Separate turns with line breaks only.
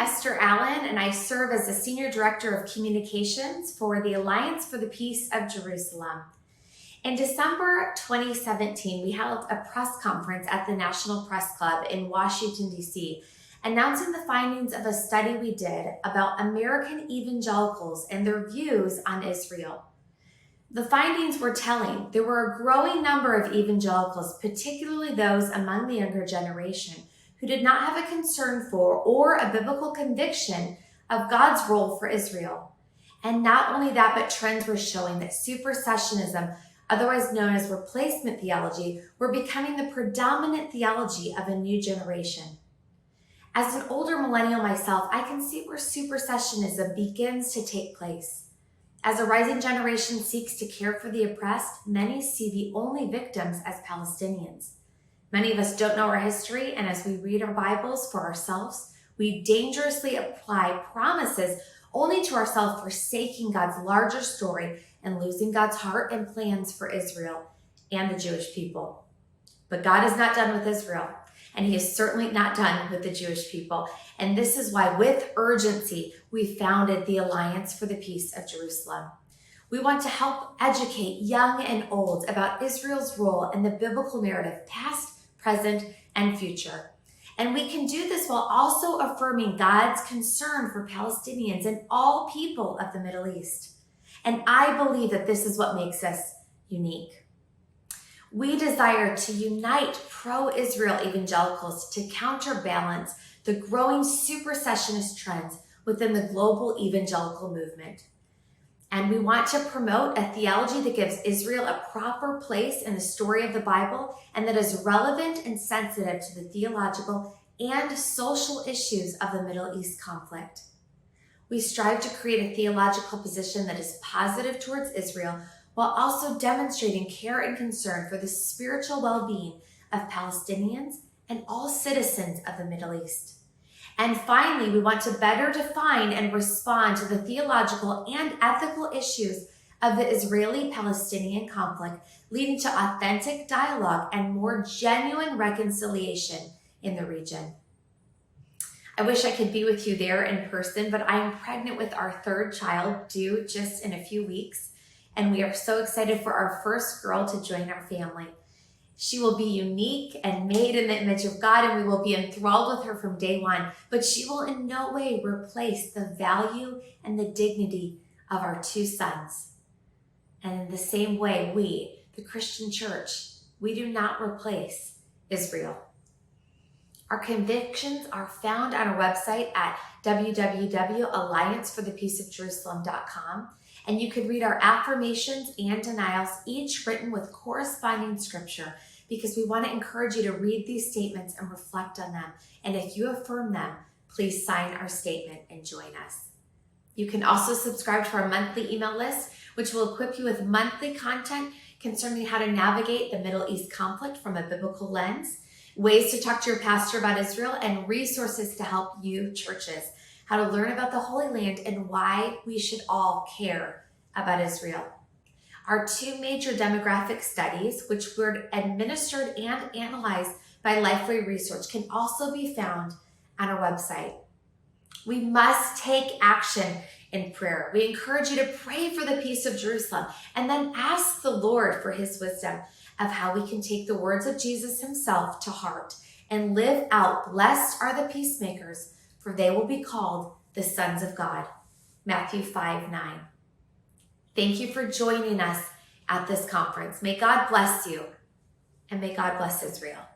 Esther Allen, and I serve as the Senior Director of Communications for the Alliance for the Peace of Jerusalem. In December 2017, we held a press conference at the National Press Club in Washington, D.C., announcing the findings of a study we did about American evangelicals and their views on Israel. The findings were telling. There were a growing number of evangelicals, particularly those among the younger generation, who did not have a concern for or a biblical conviction of God's role for Israel. And not only that, but trends were showing that supersessionism, otherwise known as replacement theology, were becoming the predominant theology of a new generation. As an older millennial myself, I can see where supersessionism begins to take place. As a rising generation seeks to care for the oppressed, many see the only victims as Palestinians. Many of us don't know our history, and as we read our Bibles for ourselves, we dangerously apply promises only to ourselves, forsaking God's larger story and losing God's heart and plans for Israel and the Jewish people. But God is not done with Israel, and he is certainly not done with the Jewish people. And this is why, with urgency, we founded the Alliance for the Peace of Jerusalem. We want to help educate young and old about Israel's role in the biblical narrative, past, present, and future. And we can do this while also affirming God's concern for Palestinians and all people of the Middle East. And I believe that this is what makes us unique. We desire to unite pro-Israel evangelicals to counterbalance the growing supersessionist trends within the global evangelical movement. And we want to promote a theology that gives Israel a proper place in the story of the Bible and that is relevant and sensitive to the theological and social issues of the Middle East conflict. We strive to create a theological position that is positive towards Israel while also demonstrating care and concern for the spiritual well-being of Palestinians and all citizens of the Middle East. And finally, we want to better define and respond to the theological and ethical issues of the Israeli-Palestinian conflict, leading to authentic dialogue and more genuine reconciliation in the region. I wish I could be with you there in person, but I am pregnant with our third child, due just in a few weeks, and we are so excited for our first girl to join our family. She will be unique and made in the image of God, and we will be enthralled with her from day one, but she will in no way replace the value and the dignity of our two sons. And in the same way, we, the Christian church, we do not replace Israel. Our convictions are found on our website at www.allianceforthepeaceofjerusalem.com, and you can read our affirmations and denials, each written with corresponding scripture, because we want to encourage you to read these statements and reflect on them. And if you affirm them, please sign our statement and join us. You can also subscribe to our monthly email list, which will equip you with monthly content concerning how to navigate the Middle East conflict from a biblical lens, ways to talk to your pastor about Israel, and resources to help you churches how to learn about the Holy Land and why we should all care about Israel. Our two major demographic studies, which were administered and analyzed by Lifeway Research, can also be found on our website. We must take action in prayer. We encourage you to pray for the peace of Jerusalem and then ask the Lord for his wisdom of how we can take the words of Jesus himself to heart and live out, "Blessed are the peacemakers, for they will be called the sons of God." Matthew 5:9. Thank you for joining us at this conference. May God bless you, and may God bless Israel.